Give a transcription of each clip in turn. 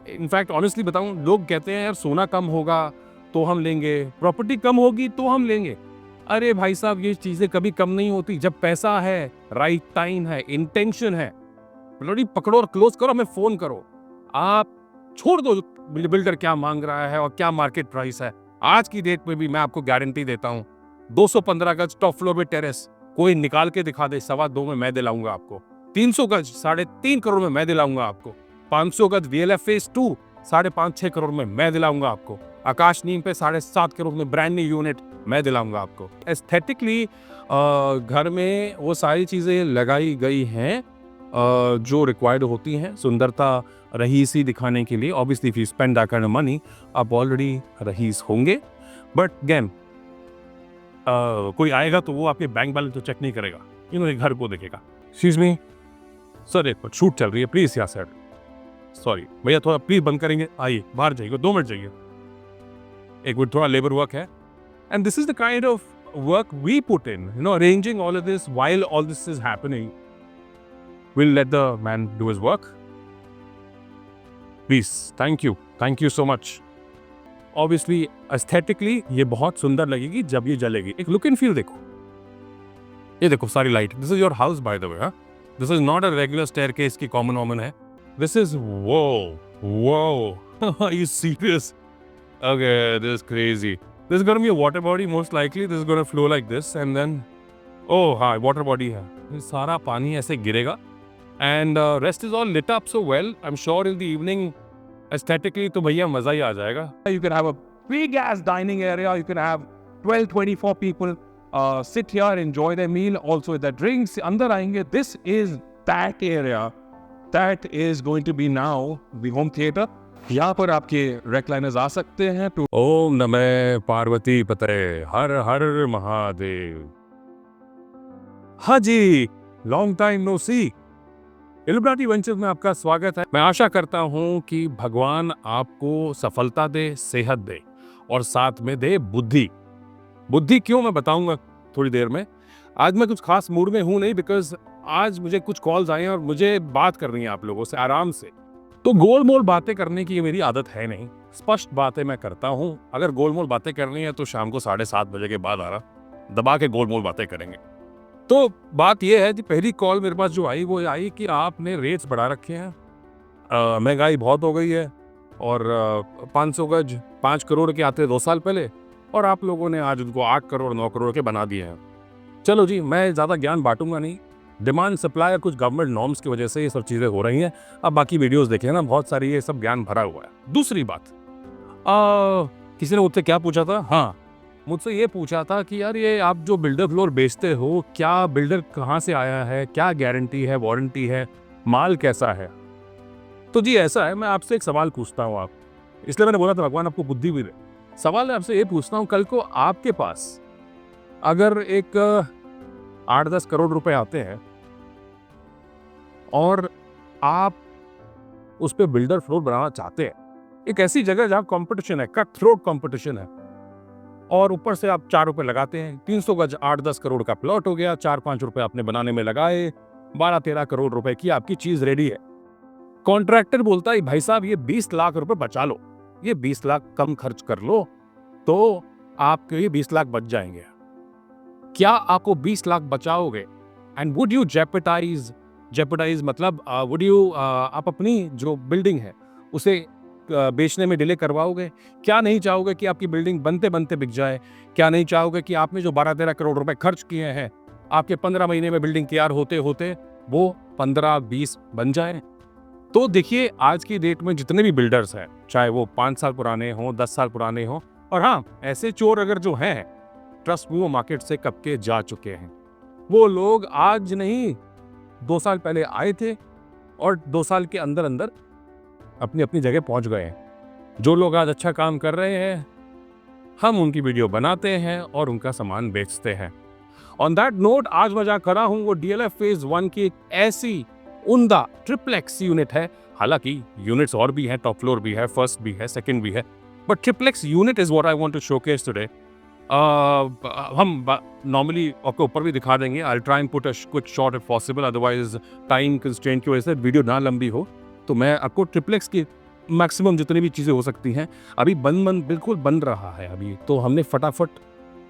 In fact honestly बताऊं, लोग कहते हैं यार सोना कम होगा तो हम लेंगे, प्रॉपर्टी कम होगी तो हम लेंगे। अरे भाई साहब, ये चीजें कभी कम नहीं होती। जब पैसा है, राइट टाइम है, इंटेंशन है, ब्लडी पकड़ो और क्लोज करो, हमें फोन करो। आप छोड़ दो बिल्डर क्या मांग रहा है और क्या मार्केट प्राइस है। आज की डेट में भी मैं आपको गारंटी देता हूं, 215 गज टॉप फ्लोर में टेरेस कोई निकाल के दिखा दे 2.25 में मैं दिलाऊंगा आपको। 300 गज 3.5 करोड़ में मैं दिलाऊंगा आपको। 500 गज VLF फेज 2 5.5-6 करोड़ में मैं दिलाऊंगा आपको। आकाश नीम पे 7.5 करोड़ में ब्रांड न्यू यूनिट मैं दिलाऊंगा आपको। एस्थेटिकली घर में वो सारी चीजें लगाई गई हैं जो रिक्वायर्ड होती हैं सुंदरता रहीसी दिखाने के लिए। Obviously if you spend that kind of money, आप ऑलरेडी रहीस होंगे। बट अगेन, कोई आएगा तो वो आपके बैंक बैलेंस तो चेक नहीं करेगा, घर को देखेगा। एक्सक्यूज मी सर, एक शूट चल रही है, प्लीज यहाँ सर। सॉरी भैया, थोड़ा प्लीज बंद करेंगे, आइए बाहर जाइए, 2 मिनट जाइए। एक मिनट, थोड़ा लेबर वर्क है। And this is the kind of work we put in, arranging all of this while all this is happening. We'll let the man do his work. Please, thank you so much. Obviously, aesthetically ये बहुत सुंदर लगेगी जब ये जलेगी। एक look and feel देखो, ये देखो सारी light. This is your house by the way, huh? This is not a regular staircase की common है। This is whoa. Are you serious? Okay, this is crazy. This is gonna be a water body most likely. This is gonna flow like this and then, oh हाँ, water body है। ये सारा पानी ऐसे गिरेगा। And rest is all lit up so well. I'm sure in the evening, aesthetically, तो भैया मजा ही आ जाएगा। You can have a big ass dining area. You can have 12-24 people sit here, enjoy their meal. Also, the drinks अंदर आएंगे. This is that area that is going to be now the home theater. यहाँ पर आपके recliners आ सकते हैं। ओम नमः पार्वती पतये, हर हर महादेव। हाँ जी, लॉन्ग टाइम नो सी। इल्लुमिनाटी वेंचर्स में आपका स्वागत है। मैं आशा करता हूं कि भगवान आपको सफलता दे, सेहत दे और साथ में दे बुद्धि। बुद्धि क्यों, मैं बताऊंगा थोड़ी देर में। आज मैं कुछ खास मूड में हूं नहीं, बिकॉज आज मुझे कुछ कॉल्स आए हैं और मुझे बात करनी है आप लोगों से आराम से। तो गोलमोल बातें करने की मेरी आदत है नहीं, स्पष्ट बातें मैं करता हूं। अगर गोलमोल बातें करनी है तो शाम को 7:30 बजे के बाद आना, दबा के गोलमोल बातें करेंगे। तो बात यह है कि पहली कॉल मेरे पास जो आई वो आई कि आपने रेट्स बढ़ा रखे हैं, महंगाई बहुत हो गई है और 500 गज 5 करोड़ के आते 2 साल पहले, और आप लोगों ने आज उनको 8 करोड़ 9 करोड़ के बना दिए हैं। चलो जी, मैं ज़्यादा ज्ञान बांटूंगा नहीं। डिमांड सप्लाई और कुछ गवर्नमेंट नॉर्म्स की वजह से ये सब चीज़ें हो रही हैं। अब बाकी वीडियोज़ देखें ना, बहुत सारी ये सब ज्ञान भरा हुआ है। दूसरी बात, किसी ने मुझसे क्या पूछा था, हाँ मुझसे ये पूछा था कि यार ये आप जो बिल्डर फ्लोर बेचते हो, क्या बिल्डर कहाँ से आया है, क्या गारंटी है, वारंटी है, माल कैसा है। तो जी ऐसा है, मैं आपसे एक सवाल पूछता हूँ, आप इसलिए मैंने बोला था भगवान आपको बुद्धि भी दे। सवाल आपसे ये पूछता हूँ, कल को आपके पास अगर एक 8-10 करोड़ रुपए आते हैं और आप उस पर बिल्डर फ्लोर बनाना चाहते हैं, एक ऐसी जगह जहाँ कंपटीशन है, कट थ्रोट कंपटीशन है, और ऊपर से आप 4 रुपए लगाते हैं, 300 गज 8-10 करोड़ का प्लॉट हो गया, 4-5 रुपए आपने बनाने में लगाए, 12-13 करोड़ रुपए की आपकी चीज रेडी है। कॉन्ट्रैक्टर बोलता है भाई साहब ये 20 लाख रुपए बचा लो, ये 20 लाख कम खर्च कर लो तो आपके ये 20 लाख बच जाएंगे। क्या आपको 20 लाख बचाओगे? एंड वुड यू जेपटाइज मतलब वुड यू आप अपनी जो बिल्डिंग है उसे बेचने में डिले करवाओगे? क्या नहीं चाहोगे कि आपकी बिल्डिंग बनते बनते बिक जाए? क्या नहीं चाहोगे कि आपने जो 12-13 करोड़ रुपए खर्च किए हैं, आपके 15 महीने में बिल्डिंग तैयार होते होते वो 15-20 बन जाए? तो देखिए, आज की डेट में जितने भी बिल्डर्स हैं, चाहे वो 5 साल पुराने हों, 10 साल पुराने हों, और हाँ, ऐसे चोर अगर जो हैं, ट्रस्ट मी, वो मार्केट से कब के जा चुके हैं। वो लोग आज नहीं 2 साल पहले आए थे और 2 साल के अंदर अंदर अपनी अपनी जगह पहुंच गए हैं। जो लोग आज अच्छा काम कर रहे हैं, हम उनकी वीडियो बनाते हैं और उनका सामान बेचते हैं। ऑन दैट नोट, आज मैं जहां खड़ा हूं वो DLF फेज 1 की एक ऐसी उम्दा ट्रिप्लेक्स यूनिट है। हालांकि यूनिट्स और भी हैं, टॉप फ्लोर भी है, फर्स्ट भी है, सेकंड भी है, but triplex unit is what I want to showcase today. हम नॉर्मली आपको ऊपर भी दिखा देंगे। I try and put a quick shot if possible, otherwise time constraint की वजह से वीडियो ना लंबी हो, तो मैं आपको ट्रिप्लेक्स की मैक्सिमम जितनी भी चीज़ें हो सकती हैं। अभी बिल्कुल बन रहा है अभी, तो हमने फटाफट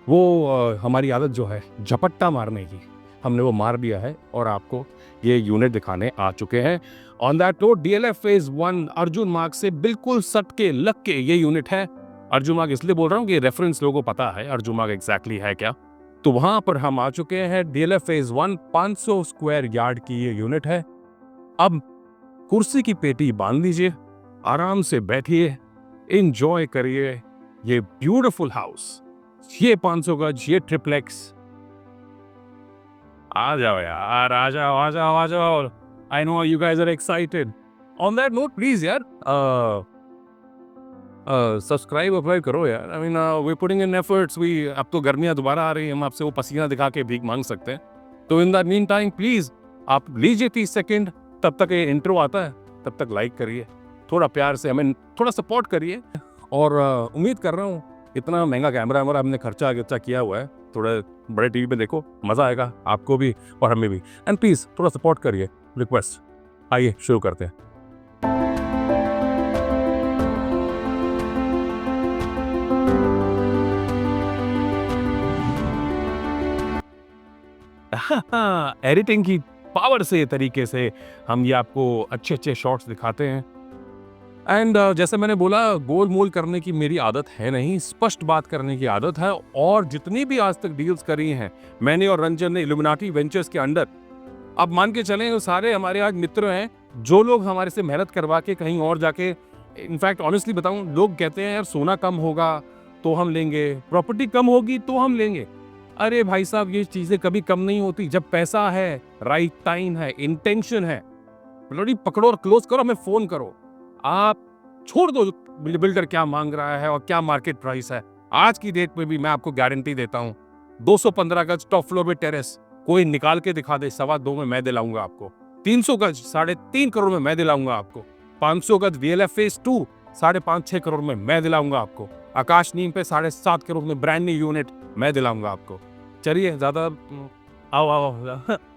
वो हमारी आदत जो है झपट्टा मारने की, हमने वो मार दिया है और आपको ये यूनिट दिखाने आ चुके हैं। On that note, DLF phase 1 Arjun मार्ग से बिल्कुल सट के लग के ये यूनिट है। अर्जुन मार्ग इसलिए बोल रहा हूँ कि रेफरेंस लोगों को पता है अर्जुन मार्ग एग्जैक्टली है क्या। तो वहां पर हम आ चुके हैं। DLF फेज 1 500 स्क्वायर यार्ड की ये यूनिट है। अब कुर्सी की पेटी बांध लीजिए, आराम से बैठिए, एंजॉय करिए ये ब्यूटीफुल हाउस, ये 500 गज, ये ट्रिप्लेक्स। आ जाओ यार, आ जाओ आ जाओ आ जाओ। I know you guys are excited. On that note please यार सब्सक्राइब अपलाइब करो यार। I mean we putting in efforts. We अब तो गर्मियां दोबारा आ रही हैं, हम आपसे वो पसीना दिखा के भीख मांग सकते हैं। तो in the mean time please आप लीजिए 30 सेकेंड, तब तक ये इंट्रो आता है, तब तक लाइक करिए, थोड़ा प्यार से हमें थोड़ा सपोर्ट करिए। और उम्मीद कर रहा हूँ इतना महंगा कैमरा हमारा हमने खर्चा किया हुआ है, थोड़ा बड़े टीवी पे देखो, मज़ा आएगा आपको भी और हमें भी। एंड प्लीज़ थोड़ा सपोर्ट करिए, रिक्वेस्ट। आइए शुरू करते हैं। एडिटिंग की पावर से तरीके से हम ये आपको अच्छे अच्छे शॉट्स दिखाते हैं। एंड जैसे मैंने बोला, गोल मोल करने की मेरी आदत है नहीं, स्पष्ट बात करने की आदत है। और जितनी भी आज तक डील्स करी हैं मैंने और रंजन ने इल्यूमिनाटी वेंचर्स के अंडर, अब मान के चलें वो सारे हमारे आज मित्र हैं, जो लोग हमारे से मेहनत करवा के कहीं और जाके, इनफैक्ट ऑनेस्टली बताऊं, लोग कहते हैं यार सोना कम होगा तो हम लेंगे, प्रॉपर्टी कम होगी तो हम लेंगे। अरे भाई साहब, ये चीजें कभी कम नहीं होती। जब पैसा है, राइट टाइम है, इंटेंशन है, पकड़ो और क्लोज करो, हमें फोन करो। आप छोड़ दो बिल्डर क्या मांग रहा है और क्या मार्केट प्राइस है। आज की डेट में भी मैं आपको गारंटी देता हूं, 215 गज टॉप फ्लोर में टेरेस कोई निकाल के दिखा दे, 2.25 में मैं दिलाऊंगा आपको। 300 गज 3.5 करोड़ में मैं दिलाऊंगा आपको। 500 गज DLF फेज 2 5.5-6 करोड़ में मैं दिलाऊंगा आपको। आकाश नीम पे 7.5 करोड़ में ब्रांड न्यू यूनिट मैं दिलाऊंगा आपको। चलिए ज्यादा आओ आओ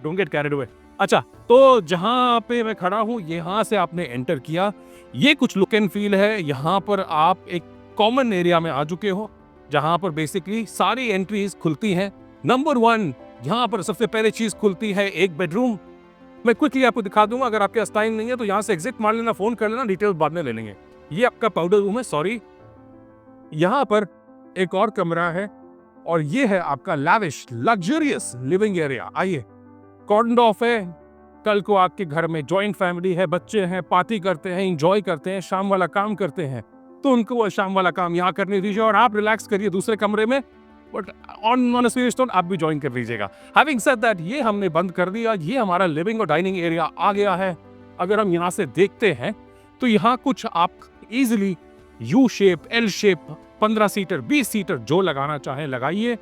डोंट गेट कैरिड अवे। अच्छा, तो जहां पे मैं खड़ा हूं, यहां से आपने एंटर किया, ये कुछ लुक एंड फील है। यहां पर आप एक कॉमन एरिया में आ चुके हो, जहां पर बेसिकली सारी एंट्रीज खुलती हैं। नंबर 1, यहां पर सबसे पहले चीज खुलती है एक बेडरूम। मैं क्विकली आपको दिखा दूंगा, अगर आपके पास टाइम नहीं है तो यहां से एग्जिट मार लेना, फोन कर लेना, डिटेल्स बाद में ले लेंगे। ये आपका पाउडर रूम है, सॉरी। यहां पर एक और कमरा है और ये है आपका लैविश लग्जरियस लिविंग एरिया। आइए, कॉर्डन ऑफ है। कल को आपके घर में जॉइंट फैमिली है, बच्चे हैं, पार्टी करते हैं, एंजॉय करते हैं, शाम वाला काम करते हैं, तो उनको वो शाम वाला काम यहाँ करने दीजिए और आप रिलैक्स करिए दूसरे कमरे में। बट ऑन सीरियस नोट, आप भी ज्वाइन कर लीजिएगा। हैविंग सेड दैट, ये हमने बंद कर दिया, ये हमारा लिविंग और डाइनिंग एरिया आ गया है। अगर हम यहाँ से देखते हैं तो यहाँ कुछ आप easily U shape, L shape, 15 seater, 20 seater जो लगाना चाहें लगाइए।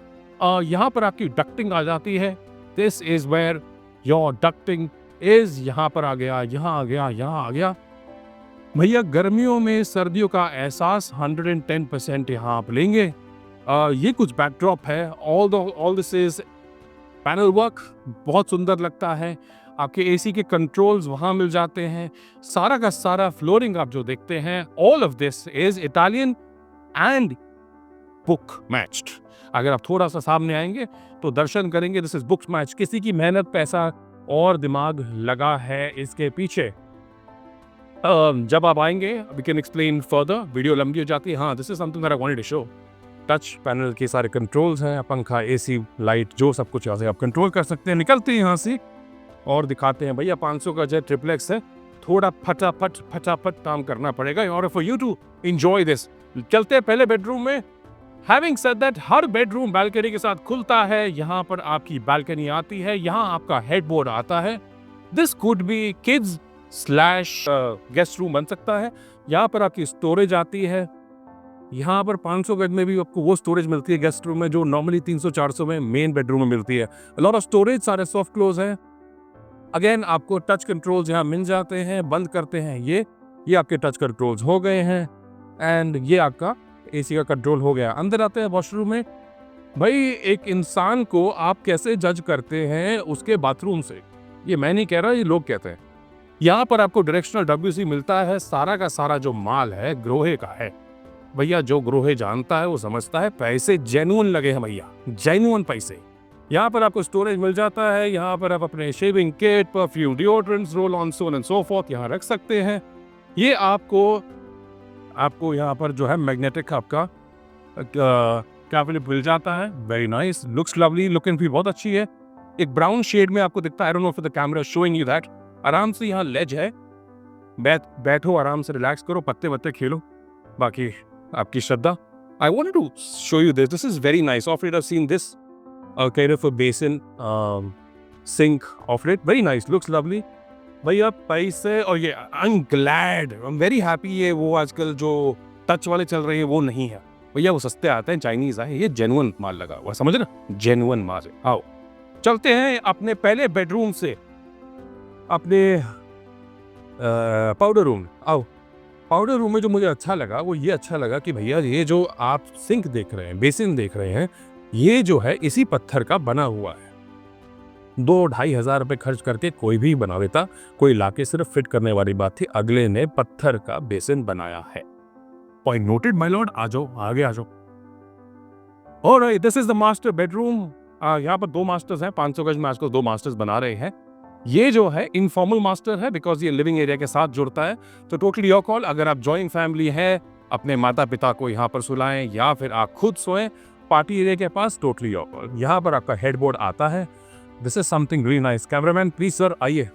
यहाँ पर आपकी डक्टिंग आ जाती है। This is where your ducting is. यहाँ पर आ गया, यहाँ आ गया, यहाँ आ गया। भैया गर्मियों में सर्दियों का एहसास 110% यहाँ आप लेंगे। ये कुछ बैकड्रॉप है। All this is panel work, बहुत सुंदर लगता है। आपके एसी के कंट्रोल्स वहाँ मिल जाते हैं। सारा का सारा फ्लोरिंग आप जो देखते हैं, all of this is Italian and book matched. अगर आप थोड़ा सा सामने आएंगे तो दर्शन करेंगे, दिस इज बुक्स मैच। किसी की मेहनत, पैसा और दिमाग लगा है इसके पीछे। जब आप आएंगे, we can explain further, video लंबी हो जाती है। हाँ, this is something that I wanted to show. Touch panel के सारे कंट्रोल्स हैं, पंखा, एसी, लाइट, जो सब कुछ यहाँ से आप कंट्रोल कर सकते हैं। निकलते हैं यहाँ से और दिखाते हैं। भैया 500 का जो ट्रिप्लेक्स है, थोड़ा फटाफट काम करना पड़ेगा in order for you to enjoy this। चलते हैं पहले बेडरूम में। Having said that, her bedroom balcony के साथ खुलता है। यहाँ पर आपकी बालकनी आती है, यहाँ आपका हेडबोर्ड आता है। This could be kids slash guest room बन सकता है। यहाँ पर आपकी स्टोरेज आती है। यहाँ पर 500 गज में भी आपको वो स्टोरेज मिलती है गेस्ट रूम में, जो नॉर्मली 300-400 में मेन बेडरूम में मिलती है। लॉट ऑफ स्टोरेज, सारे सॉफ्ट क्लोज है। अगेन आपको टच कंट्रोल्स यहाँ मिल जाते हैं। बंद करते हैं ये आपके टच कंट्रोल्स हो गए हैं। एंड ये आपका एसी का कंट्रोल हो गया। अंदर आते हैं वॉशरूम में। भाई एक इंसान को आप कैसे जज करते हैं उसके बाथरूम से, ये मैं नहीं कह रहा, ये लोग कहते हैं। यहाँ पर आपको डायरेक्शनल WC मिलता है। सारा का सारा जो माल है ग्रोहे का है भैया। जो ग्रोहे जानता है वो समझता है पैसे जेन्युइन लगे हैं भैया, जेन्युइन पैसे। यहाँ पर आपको स्टोरेज मिल जाता है। यहाँ पर आप अपने shaving kit, perfume, deodorants, roll on, so and so fourth यहाँ रख सकते हैं। ये आपको यहाँ पर जो है मैग्नेटिक आपका कैबिनेट मिल जाता है। Very nice, looks lovely, looking भी बहुत अच्छी है। एक ब्राउन शेड में आपको दिखता है। आई don't know if the camera showing you that. आराम से यहाँ लेज है, बैठो आराम से, रिलैक्स करो, पत्ते वत्ते खेलो, बाकी आपकी श्रद्धा। I wanted to show you this is very nice. Of it I seen this kind of a basin sink of it, very nice, looks lovely भैया। पैसे और ये I am glad, I am very happy. ये वो आजकल जो touch वाले चल रहे हैं वो नहीं है भैया, वो सस्ते आते हैं, चाइनीज आए, ये जेन्युइन माल लगा हुआ, समझ ना, जेन्युइन माल है। आओ चलते हैं अपने पहले बेडरूम से अपने पाउडर रूम। आओ, पाउडर रूम में जो मुझे अच्छा लगा वो ये अच्छा लगा कि भैया ये जो आप सिंक देख रहे हैं, बेसिन देख रहे हैं, ये जो है इसी पत्थर का बना हुआ है। 2-2.5 हजार रुपए खर्च करके कोई भी बना देता, कोई लाके सिर्फ फिट करने वाली बात थी। अगले ने पत्थर का बेसिन बनाया है। Point noted my lord. आ जाओ, आगे आ जाओ। Alright, this is the master bedroom. यहाँ पर 2 मास्टर्स हैं। 500 गज में आजकल 2 मास्टर्स बना रहे हैं। ये जो है इनफॉर्मल मास्टर है बिकॉज ये लिविंग एरिया के साथ जुड़ता है। तो टोटली योर कॉल। अगर आप जॉइंट फैमिली है, अपने माता पिता को यहाँ पर सुलाएं या फिर आप खुद सोएं पार्टी एरिया के पास, टोटली योर कॉल। यहाँ पर आपका हेडबोर्ड आता है। This is something really nice. Cameraman please sir आइए।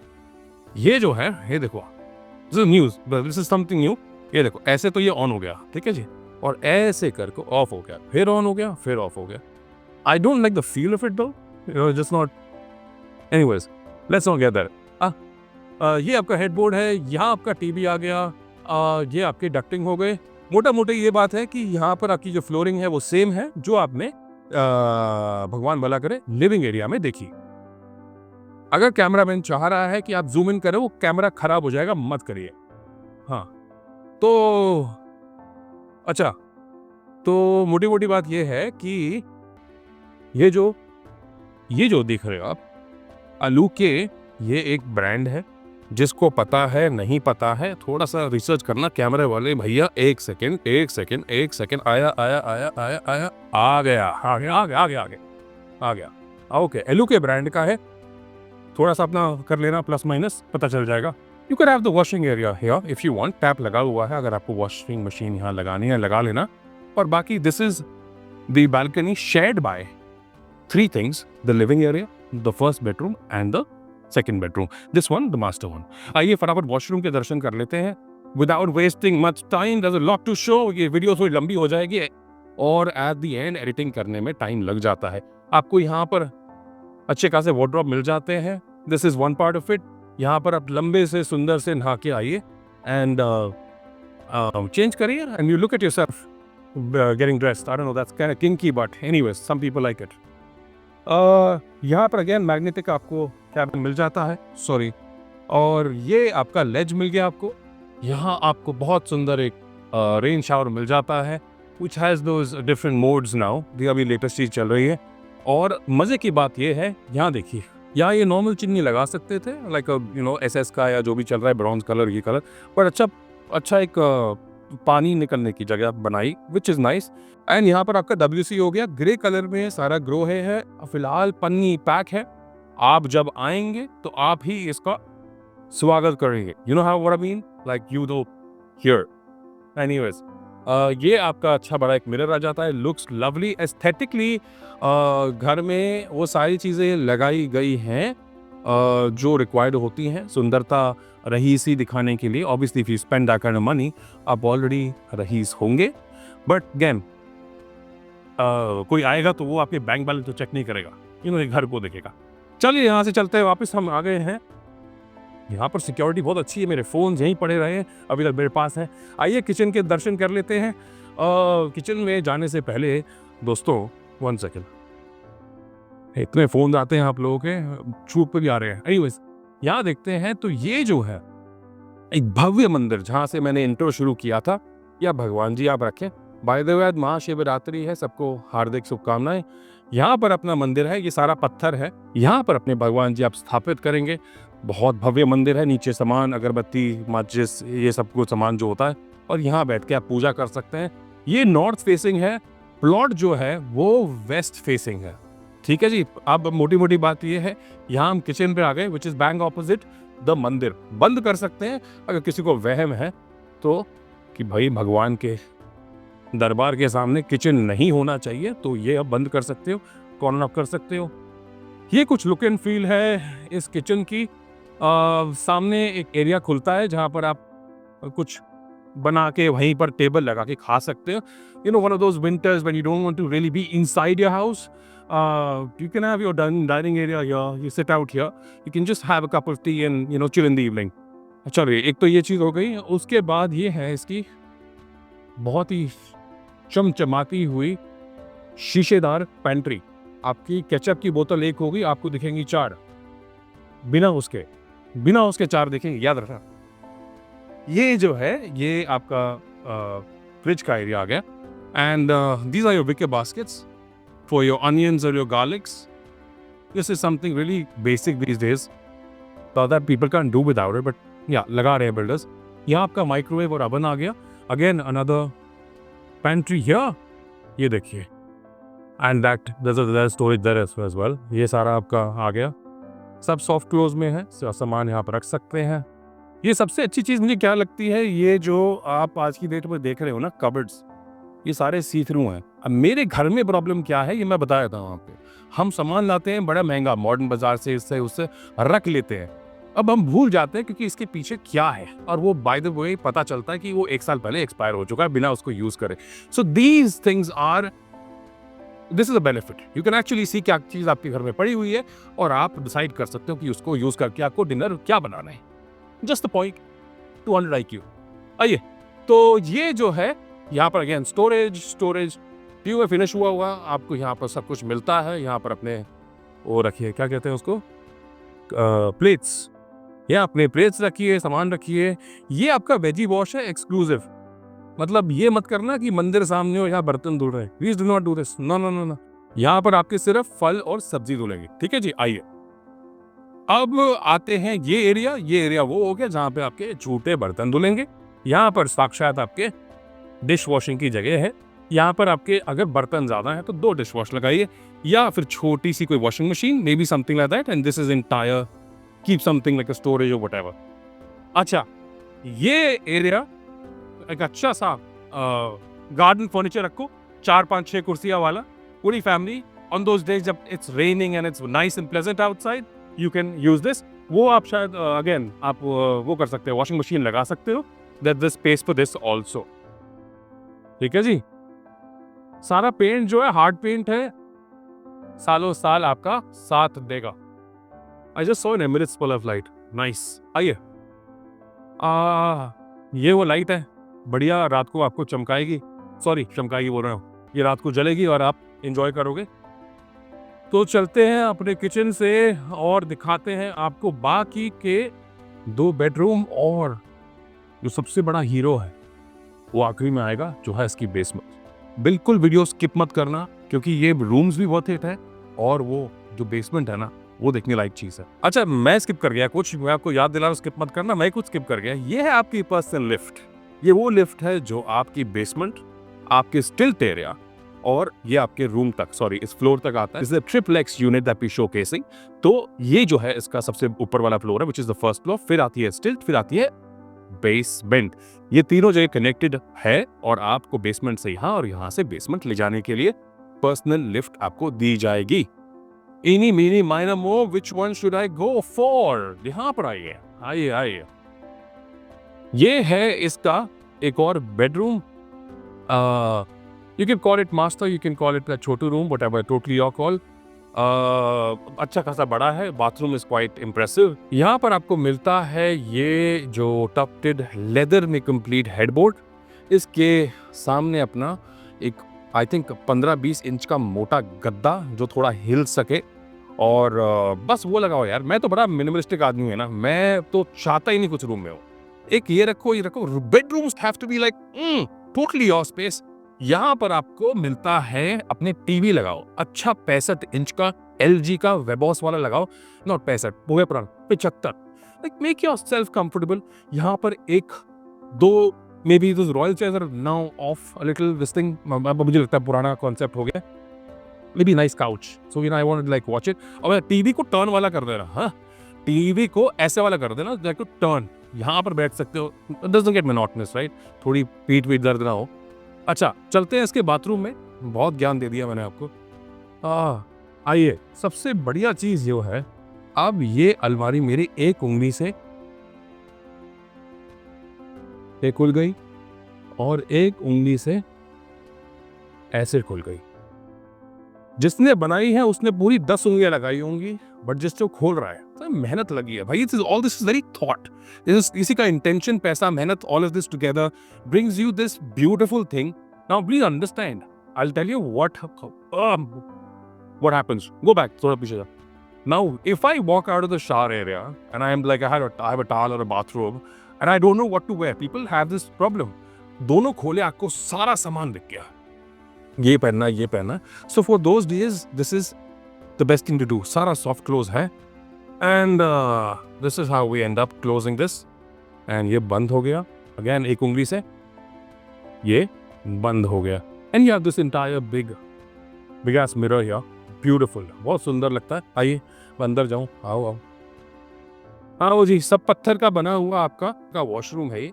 ये जो है, ये देखो, this is news, this is something new. ये देखो, ऐसे तो ये ऑन हो गया, ठीक है जी, और ऐसे करके ऑफ हो गया, फिर ऑन हो गया, फिर ऑफ हो गया। I don't like the feel of it though, just not. Anyways, let's not get that. ये आपका हेडबोर्ड है। यहाँ आपका टीवी आ गया। ये आपके डक्टिंग हो गए। मोटा मोटा ये बात है कि यहाँ पर आपकी जो फ्लोरिंग है वो सेम है जो आपने भगवान भला करे लिविंग एरिया में देखी। अगर कैमरामैन चाह रहा है कि आप जूम इन करें, वो कैमरा खराब हो जाएगा, मत करिए। हाँ, तो अच्छा, तो मोटी मोटी बात ये है कि ये जो देख रहे हो आप, अलूके, ये एक ब्रांड है। जिसको पता है, नहीं पता है, थोड़ा सा रिसर्च करना। कैमरे वाले भैया, एक सेकंड, आया, आ गया। ओके, अलूके ब्रांड का है। थोड़ा सा अपना कर लेना, प्लस माइनस पता चल जाएगा। You can have the washing area here if you want. Tap लगा हुआ है, अगर आपको वॉशिंग मशीन यहाँ लगानी है लगा लेना। और बाकी this is the balcony shared by 3 things: the living area, the first bedroom and the second bedroom, this one the master one. आइए फटाफट वॉशरूम के दर्शन कर लेते हैं without wasting much time. There is a lot to show. ये video थोड़ी लंबी हो जाएगी और एट द एंड एडिटिंग करने में टाइम लग जाता है। आपको यहाँ पर अच्छे खासे वार्डरोब मिल जाते हैं। This is one part of it. यहाँ पर आप लंबे से सुंदर से नहा के आइए एंड चेंज करिए and you look at yourself getting dressed. I don't know, that's kind of kinky, but anyways some people like it. यहाँ पर अगेन मैग्नेटिक आपको कैबिन मिल जाता है, सॉरी, और ये आपका लेज मिल गया आपको। यहाँ आपको बहुत सुंदर एक रेन शावर मिल जाता है which has those different modes now। ये अभी लेटेस्ट चीज चल रही है। और मजे की बात ये है, यहाँ देखिए, यहाँ ये नॉर्मल चिमनी लगा सकते थे, लाइक यू नो SS का या जो भी चल रहा है, ब्रॉन्ज कलर, ये कलर, पर अच्छा एक पानी निकलने की जगह बनाई, विच इज नाइस। एंड यहाँ पर आपका WC हो गया, ग्रे कलर में सारा ग्रो है। फिलहाल पन्नी पैक है। आप जब आएंगे तो आप ही इसका स्वागत करेंगे। You know how what I mean, like you know here. Anyways, ये आपका अच्छा बड़ा एक मिरर आ जाता है। Looks lovely aesthetically. घर में वो सारी चीज़ें लगाई गई हैं जो रिक्वायर्ड होती हैं सुंदरता रहीसी दिखाने के लिए। Obviously if you spend that kind of money, आप ऑलरेडी रहीस होंगे, बट अगेन कोई आएगा तो वो आपके बैंक बैलेंस तो चेक नहीं करेगा, यू नो, घर को देखेगा। चलिए यहाँ से चलते हैं वापस, हम आ गए हैं। यहाँ पर सिक्योरिटी बहुत अच्छी है, मेरे फ़ोन यहीं पड़े रहे हैं, अभी तक मेरे पास हैं। आइए किचन के दर्शन कर लेते हैं। किचन में जाने से पहले दोस्तों 1 सेकेंड, इतने फ़ोन आते हैं आप लोगों के, छूट पे भी आ रहे हैं। एनीवेज, यहाँ देखते हैं तो ये जो है एक भव्य मंदिर, जहाँ से मैंने इंट्रो शुरू किया था, या भगवान जी आप रखें। बाय द वे महाशिवरात्रि है, सबको हार्दिक शुभकामनाएं। यहाँ पर अपना मंदिर है, ये सारा पत्थर है। यहाँ पर अपने भगवान जी आप स्थापित करेंगे। बहुत भव्य मंदिर है, नीचे सामान अगरबत्ती माचिस ये सब कुछ सामान जो होता है, और यहाँ बैठ के आप पूजा कर सकते हैं। ये नॉर्थ फेसिंग है, प्लॉट जो है वो वेस्ट फेसिंग है। ठीक है जी। अब मोटी मोटी बात ये है, यहाँ हम किचन पे आ गए which is bang opposite the मंदिर। बंद कर सकते हैं अगर किसी को वहम है तो कि भाई भगवान के दरबार के सामने किचन नहीं होना चाहिए, तो ये अब बंद कर सकते हो, कॉर्नर ऑफ कर सकते हो। ये कुछ लुक एंड फील है इस किचन की। सामने एक एरिया खुलता है जहाँ पर आप कुछ बना के वहीं पर टेबल लगा के खा सकते हो। You know, one of those winters when you don't want to really be inside your house, you can have your dining area here, you sit out here, you can just have a cup of tea and chill in the evening। चलिए, एक तो ये चीज़ हो गई। उसके बाद ये है इसकी बहुत ही चमचमाती हुई शीशेदार पेंट्री। आपकी केचप की बोतल एक होगी, आपको दिखेंगी 4, बिना उसके 4 दिखेंगे, याद रखना। ये जो है ये आपका फ्रिज का एरिया आ गया। And these are your wicker baskets for your onions or your garlics। This is something really basic these days that people can't do without it, but yeah, लगा रहे हैं builders। यहाँ आपका माइक्रोवेव और oven आ गया। Again another pantry here, ये देखिए, and that there's a storage there as well। ये सारा आपका आ गया, सब सॉफ्ट क्लोज में है, सामान यहाँ पर रख सकते हैं। ये सबसे अच्छी चीज़ मुझे क्या लगती है, ये जो आप आज की डेट में देख रहे हो ना कबर्ड्स, ये सारे सी थ्रू हैं। अब मेरे घर में प्रॉब्लम क्या है ये मैं बताया था वहाँ पे। हम सामान लाते हैं बड़ा महंगा मॉडर्न बाजार से, इससे उससे रख लेते हैं। अब हम भूल जाते हैं क्योंकि इसके पीछे क्या है, और वो बाय द वे पता चलता है कि वो 1 साल पहले एक्सपायर हो चुका है बिना उसको यूज करे। So these things are, this is a benefit. You can actually see क्या चीज आपके घर में पड़ी हुई है और आप डिसाइड कर सकते हो कि उसको यूज करके आपको डिनर क्या बनाना है। Just the point 200 IQ। आइए, तो ये जो है यहाँ पर अगेन स्टोरेज ट्यूब में फिनिश हुआ आपको यहाँ पर सब कुछ मिलता है। यहाँ पर अपने वो रखिए, क्या कहते हैं उसको, प्लेट्स, या अपने प्लेट्स रखिए, सामान रखिए। ये आपका वेजी वॉश है एक्सक्लूसिव, मतलब ये मत करना कि मंदिर सामने हो यहाँ बर्तन धुल रहे हैं, please do not do this, no no no no. यहाँ पर आपके सिर्फ फल और सब्जी धुलेंगे। ठीक है जी। आइए अब आते हैं ये एरिया वो हो गया जहाँ पे आपके झूठे बर्तन धुलेंगे। यहाँ पर साक्षात आपके डिश वॉशिंग की जगह है। यहाँ पर आपके अगर बर्तन ज्यादा है तो 2 डिश वॉश लगाइए, या फिर छोटी सी कोई washing machine, may be something like that, and this is entire keep something like a storage और व्हाटएवर। अच्छा, ये एरिया एक अच्छा सा गार्डन फर्नीचर रखो, 4 5 6 कुर्सियां वाला, पूरी फैमिली ऑन दोज डेज जब it's raining and it's nice and pleasant outside, you can use this. वो आप शायद अगेन आप वो कर सकते हो, वॉशिंग मशीन लगा सकते हो। That the space for this also. ठीक है जी। सारा पेंट जो है हार्ड पेंट है, सालों साल आपका साथ देगा। I just saw an Emirates polar flight, nice. आइए, ये वो लाइट है, बढ़िया, रात को आपको चमकाएगी, सॉरी चमकाएगी बोल रहा हूँ, ये रात को जलेगी और आप एंजॉय करोगे। तो चलते हैं अपने किचन से और दिखाते हैं आपको बाकी के 2 बेडरूम, और जो सबसे बड़ा हीरो है वो आखिरी में आएगा, जो है इसकी बेसमेंट। बिल्कुल वीडियो स्किप मत करना क्योंकि ये रूम्स भी बहुत हिट है, और वो जो बेसमेंट है ना वो देखने लायक चीज है। अच्छा, मैं स्किप कर गया कुछ, मैं आपको याद दिला रहा हूं, स्किप मत करना, मैं कुछ स्किप कर गया। ये है आपकी पर्सनल लिफ्ट। ये वो लिफ्ट है जो आपकी बेसमेंट, आपके स्टिल्ट एरिया और ये आपके रूम तक, सॉरी इस फ्लोर तक आता है। इस triple X unit that we showcasing. तो ये जो है इसका सबसे ऊपर वाला फ्लोर है, which is the first floor. फिर आती है स्टिल्ट, फिर आती है बेसमेंट। ये तीनों जगह कनेक्टेड है और आपको बेसमेंट से यहाँ और यहाँ से बेसमेंट ले जाने के लिए पर्सनल लिफ्ट आपको दी जाएगी। इनी मीनी माइनर मो, which one should I go for? यहाँ पर आइए, आइए आइए। ये है इसका एक और bedroom. You can call it master, you can call it a Chhotu room, whatever, totally your call। अच्छा खासा बड़ा है, बाथरूम इज क्वाइट इम्प्रेसिव। यहाँ पर आपको मिलता है ये जो टफ्टेड लेदर में कंप्लीट हेडबोर्ड, इसके सामने अपना एक आई थिंक 15-20 इंच का मोटा गद्दा जो थोड़ा हिल सके, और बस वो लगाओ यार। मैं तो बड़ा मिनिमलिस्टिक आदमी है ना, मैं तो चाहता ही नहीं कुछ रूम में हो। एक ये रखो, ये रखो। Bedrooms have to be like totally your space. यहाँ पर आपको मिलता है अपने टीवी लगाओ, अच्छा 65 इंच का LG का वेबॉस वाला लगाओ, नॉट 65, पूरे पुराना 75। Like make yourself comfortable. यहाँ पर एक दो may be those royal chairs are now of a little this thing, मुझे लगता है पुराना कॉन्सेप्ट हो गया। May be nice couch, so you know I want like watch it. और टीवी को टर्न वाला कर देना, हाँ टीवी को ऐसे वाला कर देना लाइक टू टर्न, यहाँ पर बैठ सकते हो, डजंट गेट मोनोटोनस राइट, थोड़ी पीठ पीठ दर्द ना हो। अच्छा चलते हैं इसके बाथरूम में, बहुत ज्ञान दे दिया मैंने आपको। आइए, सबसे बढ़िया चीज ये है, अब ये अलमारी मेरी एक उंगली से एक खुल गई और एक उंगली से ऐसे खुल गई। जिसने बनाई है उसने पूरी 10 उंगलियां लगाई होंगी, बट जिसको खोल रहा है तो मेहनत लगी है भाई। All this is very thought, इसी का इंटेंशन, पैसा, मेहनत, all of this together brings you this beautiful thing. Now please understand, I will tell you what happens. Go back, थोड़ा पीछे जा। Now, if I walk out of the shower area and I am like I have a towel or a bathrobe and I don't know what to wear, people have this problem. दोनों खोले, आपको सारा सामान दिख गया, ये पहनना, ये पहनना। So for those days, this is the best thing to do. सारा soft close है and this is how we end up closing this. And ये बंद हो गया, again एक उंगली से ये बंद हो गया। And you have this entire big ass mirror here. Beautiful, बहुत सुंदर लगता है। आइए मैं अंदर जाऊं, आओ आओ आओ जी। सब पत्थर का बना हुआ आपका वॉशरूम है ये,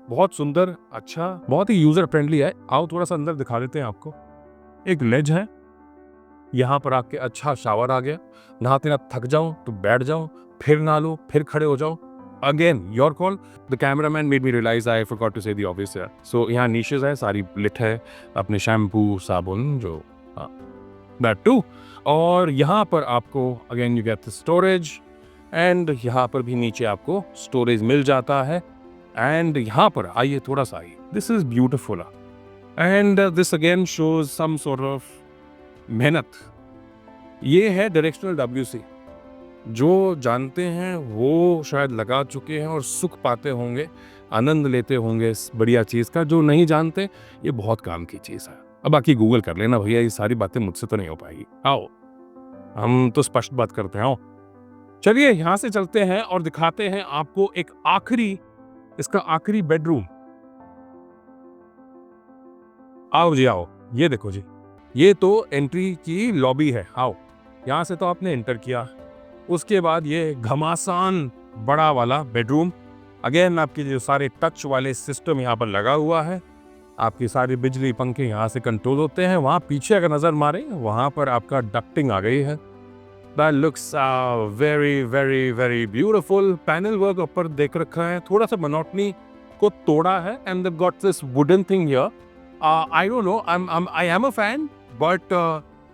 बहुत सुंदर, अच्छा, बहुत ही यूजर फ्रेंडली है। आओ थोड़ा सा अंदर दिखा देते हैं आपको। एक लेज है, यहाँ पर आपके अच्छा शावर आ गया, नहाते ना थक जाओ तो बैठ जाओ, फिर नहा लो, फिर खड़े हो जाओ, again your call. The cameraman made me realise I forgot to say the obvious. So यहाँ नीशेज है, सारी लिट है, अपने शैम्पू साबुन जो दैट टू। और यहाँ पर आपको again you get the storage, and यहाँ पर भी नीचे आपको स्टोरेज मिल जाता है। एंड यहाँ पर आइए, थोड़ा सा आइए, this is beautiful and this again shows some sort of मेहनत। ये है डायरेक्शनल WC, जो जानते हैं वो शायद लगा चुके हैं और सुख पाते होंगे, आनंद लेते होंगे इस बढ़िया चीज़ का। जो नहीं जानते, ये बहुत काम की चीज़ है। अब बाकी गूगल कर लेना भैया, ये सारी बातें मुझसे तो नहीं हो पाएगी। आओ हम तो स्पष्ट बात करते हैं। आओ चलिए यहां से चलते हैं और दिखाते हैं आपको एक इसका आखिरी बेडरूम। आओ जी आओ, ये देखो जी, ये तो एंट्री की लॉबी है। आओ, यहां से तो आपने एंटर किया, उसके बाद ये घमासान बड़ा वाला बेडरूम। अगेन आपके जो सारे टच वाले सिस्टम यहाँ पर लगा हुआ है, आपकी सारी बिजली पंखे यहाँ से कंट्रोल होते हैं। वहाँ पीछे अगर नज़र मारें, वहाँ पर आपका डक्टिंग आ गई है। That looks very very very beautiful. Panel work ऊपर देख रखा है, थोड़ा सा मोनोटनी को तोड़ा है। And they got this wooden thing here. I don't no, I am a fan, but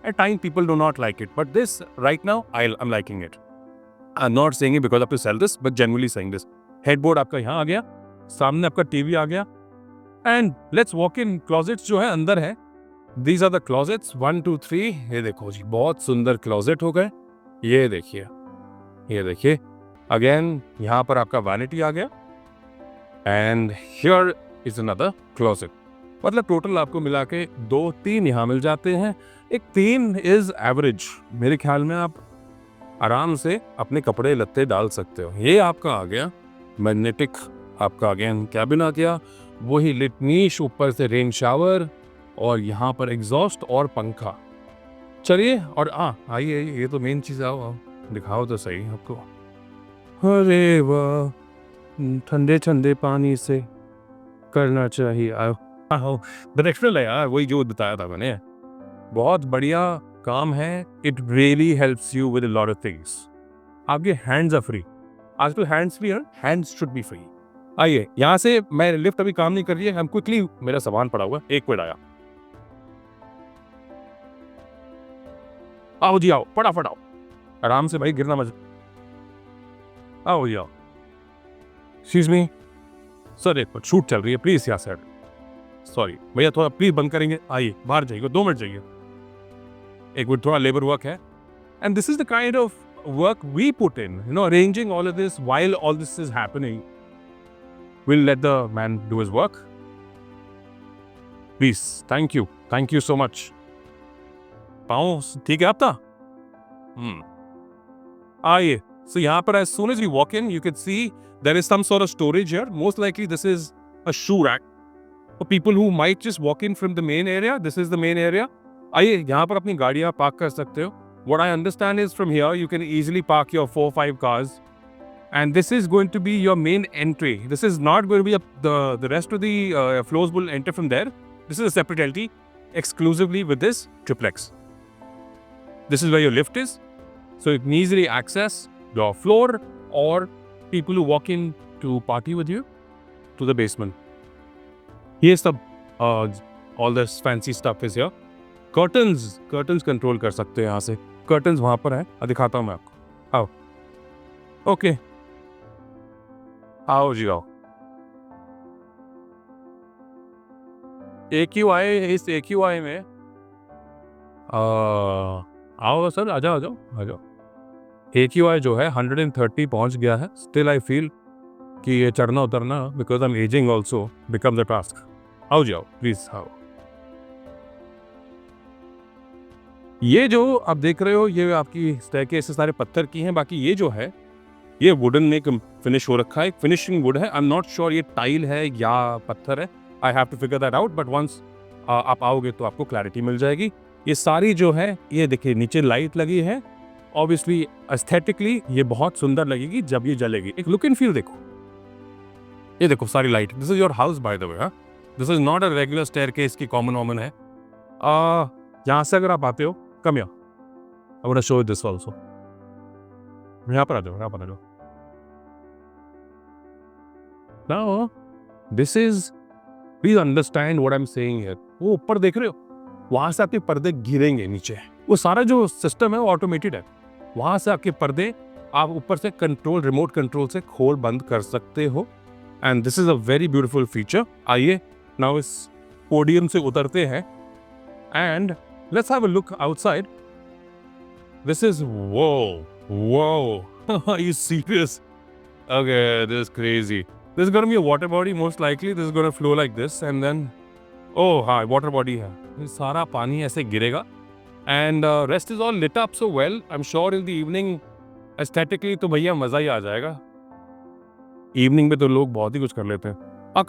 at times people do not like it. But this right now, I'm liking it. I'm not saying it because I have to sell this, but genuinely saying this. Headboard आपका यहाँ आ गया, सामने आपका TV आ गया। And let's walk in. Closets जो है अंदर है, दीज आर द क्लोजेट्स 1 2 3। ये देखो जी, बहुत सुंदर क्लोजेट हो गए। ये देखिए, ये देखिए, अगेन यहाँ पर आपका वैनिटी आ गया, and here is another closet. मतलब टोटल आपको मिला के 2-3 यहाँ मिल जाते हैं। एक 3 इज एवरेज। मेरे ख्याल में आप आराम से अपने कपड़े लत्ते डाल सकते हो। ये आपका आ गया मैग्नेटिक, आपका अगेन कैबिन आ गया, वही लिटनीश, ऊपर से रेन शावर, और यहाँ पर एग्जॉस्ट और पंखा। चलिए और आइए, ये तो मेन चीज़। आओ आओ दिखाओ तो सही आपको। अरे वाह, ठंडे ठंडे पानी से करना चाहिए। आओ आओ, डायरेक्शनल है यार, वही जो बताया था मैंने, बहुत बढ़िया काम है। It really helps you with a lot of things. आपके हैंड्स आर फ्री, आजकल हैंड्स फ्री है, हैंड्स शुड बी फ्री। आइए यहाँ से, मैं लिफ्ट अभी काम नहीं कर रही है, हम क्विकली, मेरा सामान पड़ा हुआ, एक मिनट आया। आओ जी आओ, फटाफट आओ, आराम से भाई, गिरना मत। आओ जी आओ। एक्सक्यूज मी सर, एक मिनट, शूट चल रही है, प्लीज यहाँ से। सॉरी भैया, थोड़ा प्लीज बंद करेंगे। आइए बाहर जाइए, 2 मिनट जाइए, एक मिनट, थोड़ा लेबर वर्क है। And this is the kind of work we put in, you know, arranging all of this while all this is happening. We'll let the man do his work. Please, thank you so much. पाँव ठीक है आपका? आइए, So यहाँ पर as soon as you walk in, you can see there is some sort of storage here. Most likely this is a shoe rack for people who might just walk in from the main area. This is the main area. आइए यहाँ पर अपनी गाड़ियाँ park कर सकते हो. What I understand is from here you can easily park your 4-5 cars. And this is going to be your main entry. This is not going to be the rest of the floors will enter from there. This is a separate entry exclusively with this triplex. This is where your lift is. So you can easily access your floor or people who walk in to party with you to the basement. Here's the all this fancy stuff is here. Curtains control कर सकते हैं यहाँ से. Curtains वहाँ पर है. दिखाता हूँ मैं आपको. आओ. Okay. आओ जी आओ. AQI इस AQI में आओ सर, आ जाओ. AQI जो है 130 पहुंच गया है. Still I feel कि ये चढ़ना उतरना because I'm aging also becomes a task. आओ जी आओ, प्लीज आओ. ये जो आप देख रहे हो ये आपकी स्टेयरकेस से सारे पत्थर की हैं. बाकी ये जो है ये वुडन में फिनिश हो रखा है. फिनिशिंग वुड है. आई एम नॉट श्योर ये टाइल है या पत्थर है. I have to figure that out. But once आप आओगे तो आपको क्लैरिटी मिल जाएगी. ये सारी जो है ये देखिए नीचे लाइट लगी है. ऑब्वियसली एस्थेटिकली ये बहुत सुंदर लगेगी जब ये जलेगी. एक लुक एंड फील देखो. ये देखो सारी light. This is your house by the way. This is not a regular staircase की कॉमन है. यहाँ से अगर आप आते हो कम यहाँ. I want to show this also. यहाँ पर आ जाओ. Now, this is, please understand what I'm saying here. वो ऊपर देख रहे हो, वहां से आपके पर्दे गिरेंगे नीचे. वो सारा जो सिस्टम है वो ऑटोमेटेड है. वहां से आपके पर्दे आप ऊपर से रिमोट कंट्रोल से खोल बंद कर सकते हो. And this is a very beautiful feature. आइए नाउ इस पोडियम से उतरते हैं and let's have a look outside. This is whoa. Are you serious? Okay, this is crazy. This is going to be a water body most likely. This is going to flow like this and then हाँ water body है. ये सारा पानी ऐसे गिरेगा and rest is all lit up so well. I'm sure in the evening aesthetically तो भैया मजा ही आ जाएगा. इवनिंग में तो लोग बहुत ही कुछ कर लेते हैं.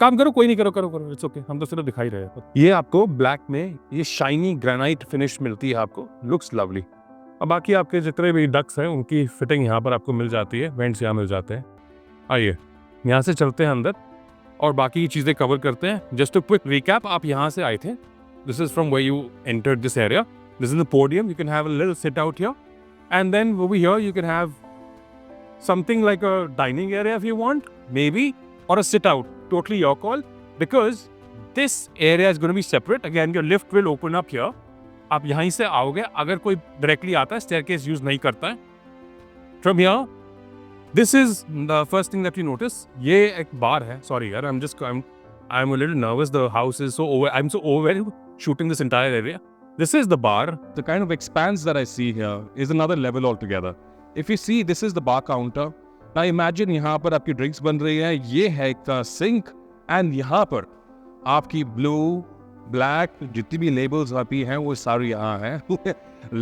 काम करो, कोई नहीं, करो. It's okay. हम तो सिर्फ दिखाई रहे हैं. ये आपको ब्लैक में ये शाइनी ग्रेनाइट फिनिश मिलती है आपको. Looks lovely. अब बाकी आपके जितने भी डक्स हैं उनकी फिटिंग यहाँ पर आपको मिल जाती है. वेंट्स यहाँ मिल जाते हैं. आइए यहाँ से चलते हैं अंदर और बाकी चीज़ें कवर करते हैं. Just a quick recap. आप यहाँ से आए थे. This is from where you entered this area. This is the podium. You can have a little sit out here and then over here you can have something like a dining area if you want maybe और a sit out. Totally your call because this area is going to be separate. Again your lift will open up here. आप यहीं से आओगे. अगर कोई directly आता है, staircase use नहीं करता है, from here this is the first thing that you notice. ये एक बार है. सॉरी यार, I am a little nervous. The house is so over. I am so over shooting this entire area. This is the bar. The kind of expanse that I see here is another level altogether. If you see, this is the bar counter. Now imagine यहाँ पर आपकी drinks बन रही है. ये है एक sink and यहाँ पर आपकी ब्लू ब्लैक जितनी भी लेबल्स आपकी हैं वो सारी यहाँ हैं.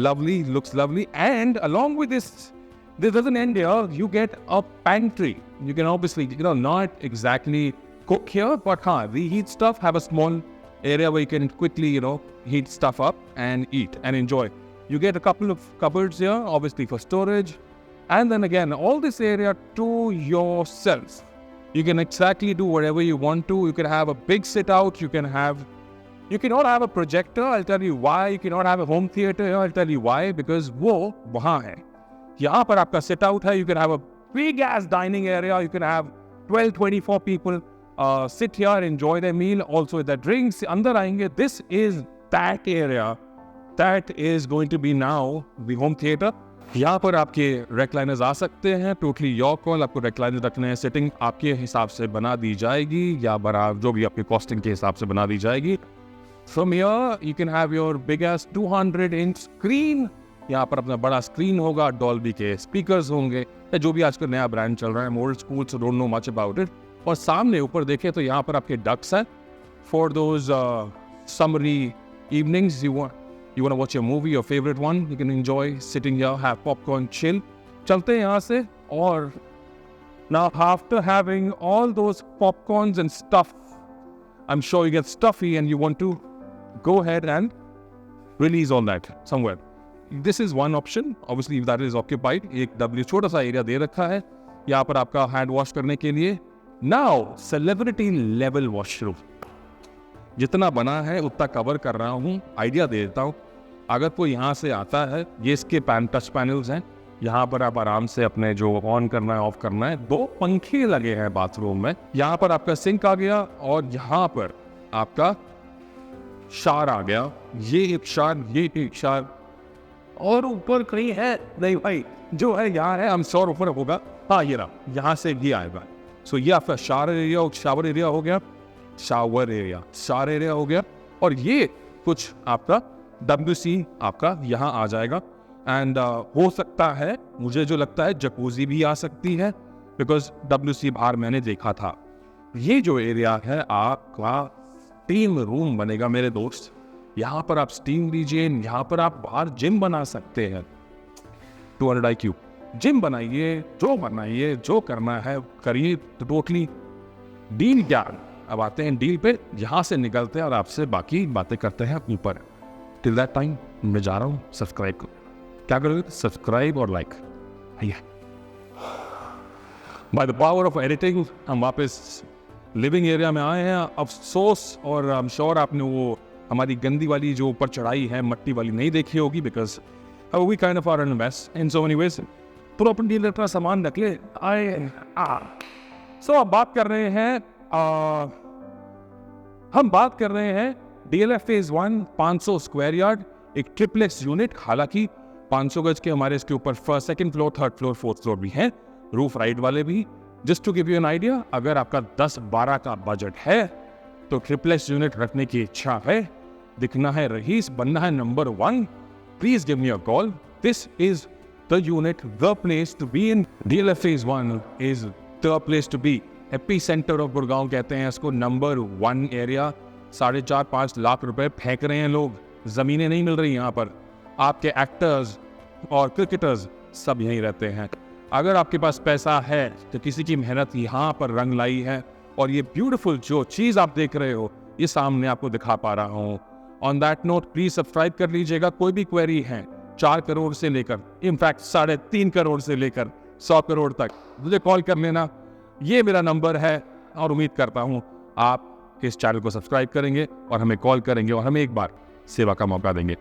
Lovely, looks lovely. And along with this doesn't end here. You get a pantry. You can obviously, not exactly cook here, but reheat stuff. Have a small area where you can quickly, heat stuff up and eat and enjoy. You get a couple of cupboards here, obviously for storage. And then again, all this area to yourself. You can exactly do whatever you want to. You can have a big sit out. You cannot have a projector. I'll tell you why. You cannot have a home theater here. I'll tell you why. Because वो वहाँ है. यहाँ पर आपका sit out है. You can have a big ass dining area. You can have 12-24 people sit here and enjoy their meal. Also with their drinks. अंदर आएंगे. This is that area. That is going to be now the home theater. यहाँ पर आपके रेक्लाइनर्स आ सकते हैं. Totally your call. आपको recliner रखने हैं. सेटिंग आपके हिसाब से बना दी जाएगी या जो भी आपके कॉस्टिंग के हिसाब से बना दी जाएगी. From here you can have your big ass 200-inch screen. यहाँ पर अपना बड़ा स्क्रीन होगा. डॉल्बी के स्पीकर्स होंगे या जो भी आजकल नया ब्रांड चल रहा है. Old school so don't know much about it. और सामने ऊपर देखें तो यहाँ पर आपके डक्स हैं for those summary evenings. You want to watch your movie, your favorite one, you can enjoy sitting here, have popcorn, chill. चलते हैं यहाँ से और now after having all those popcorns and stuff, I'm sure you get stuffy and you want to go ahead and release all that somewhere. This is one option. Obviously if that is occupied, एक W छोटा सा area दे रखा है यहाँ पर आपका hand wash करने के लिए. Now सेलिब्रिटी लेवल वॉशरूम जितना बना है उतना कवर कर रहा हूँ. आइडिया दे देता हूँ. अगर कोई यहाँ से आता है, ये इसके टच पैनल्स हैं. यहाँ पर आप आराम से अपने जो ऑन करना है ऑफ करना है. 2 पंखे लगे हैं बाथरूम में. यहाँ पर आपका सिंक आ गया और यहाँ पर आपका शार आ गया. ये एक शार, ये एक शार, और ऊपर कहीं है नहीं भाई, जो है यहाँ है. हम श्योर ऊपर होगा. हाँ ये रहा, यहाँ से ये आएगा. सो ये आपका शावर एरिया हो गया. शावर एरिया हो गया. और ये कुछ आपका WC आपका यहाँ आ जाएगा. एंड हो सकता है, मुझे जो लगता है जकूजी भी आ सकती है, बिकॉज WC बाहर मैंने देखा था. ये जो एरिया है आपका स्टीम रूम बनेगा मेरे दोस्त. यहाँ पर आप स्टीम लीजिए. यहाँ पर आप बाहर जिम बना सकते हैं. 200 IQ जिम बनाइए, जो करना है करिए. टोटली डील क्या. अब आते हैं डील पे. यहाँ से निकलते हैं और आपसे बाकी बातें करते हैं ऊपर. टिल दैट टाइम मैं जा रहा हूँ. सब्सक्राइब करो. क्या करोगे? सब्सक्राइब और like. By the power of editing हम वापस लिविंग एरिया में आए हैं. अफसोस, और आई एम श्योर आपने वो हमारी गंदी वाली जो ऊपर चढ़ाई है मट्टी वाली नहीं देखी होगी, because we kind of are in mess in so many ways. Property का सामान रख ले. सो अब बात कर रहे हैं, हम बात कर रहे हैं DLF फेज 1 500 स्क्वायर यार्ड, एक ट्रिप्लेक्स यूनिट. हालांकि 500 गज के हमारे इसके ऊपर first, second floor, third floor, fourth floor भी हैं, रूफ राइट वाले भी. Just to give you an idea, अगर आपका 10-12 का बजट है तो ट्रिप्लेक्स यूनिट रखने की इच्छा है, दिखना है रईस, बनना है number 1, please give me a call. This is the unit, the place to be in. DLF phase 1 is the place to be. Epicentre of Gurgaon कहते हैं इसको. Number 1 area. 4.5-5 लाख रुपए फेंक रहे हैं लोग. जमीनें नहीं मिल रही यहाँ पर. आपके एक्टर्स और क्रिकेटर्स सब यहीं रहते हैं. अगर आपके पास पैसा है तो किसी की मेहनत यहाँ पर रंग लाई है. और ये ब्यूटीफुल जो चीज़ आप देख रहे हो, ये सामने आपको दिखा पा रहा हूँ. On that note please subscribe कर लीजिएगा. कोई भी क्वेरी है 4 करोड़ से लेकर, इनफैक्ट 3.5 करोड़ से लेकर 100 करोड़ तक, मुझे कॉल कर लेना. ये मेरा नंबर है और उम्मीद करता हूँ आप इस चैनल को सब्सक्राइब करेंगे और हमें कॉल करेंगे और हमें एक बार सेवा का मौका देंगे.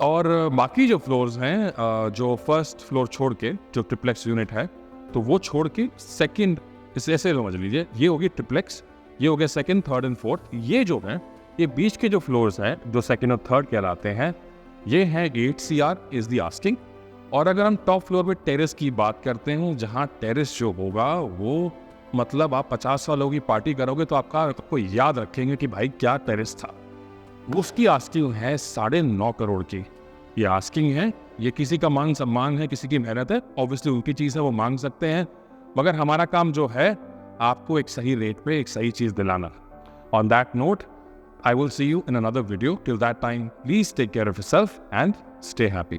और बाकी जो फ्लोर्स हैं, जो फर्स्ट फ्लोर छोड़ के जो ट्रिप्लेक्स यूनिट है, तो वो छोड़ के सेकंड, इसे ऐसे समझ लीजिए, ये होगी ट्रिप्लेक्स, ये हो गया सेकंड, थर्ड एंड फोर्थ. ये जो है, ये बीच के जो फ्लोर्स हैं जो सेकंड और थर्ड कहलाते हैं, ये है 8 CR इज द आस्किंग. और अगर हम टॉप फ्लोर पे टेरेस की बात करते हैं, जहाँ टेरेस जो होगा वो मतलब आप 50 सालों की पार्टी करोगे तो आपको याद रखेंगे कि भाई क्या टेरेस था. उसकी आस्किंग है 9.5 करोड़ की. ये आस्किंग है, ये किसी का मान सम्मान है, किसी की मेहनत है. ऑब्वियसली उनकी चीज़ है, वो मांग सकते हैं, मगर हमारा काम जो है आपको एक सही रेट पे एक सही चीज़ दिलाना. On that note I will see you in another video. Till that time, please take care of yourself and stay happy.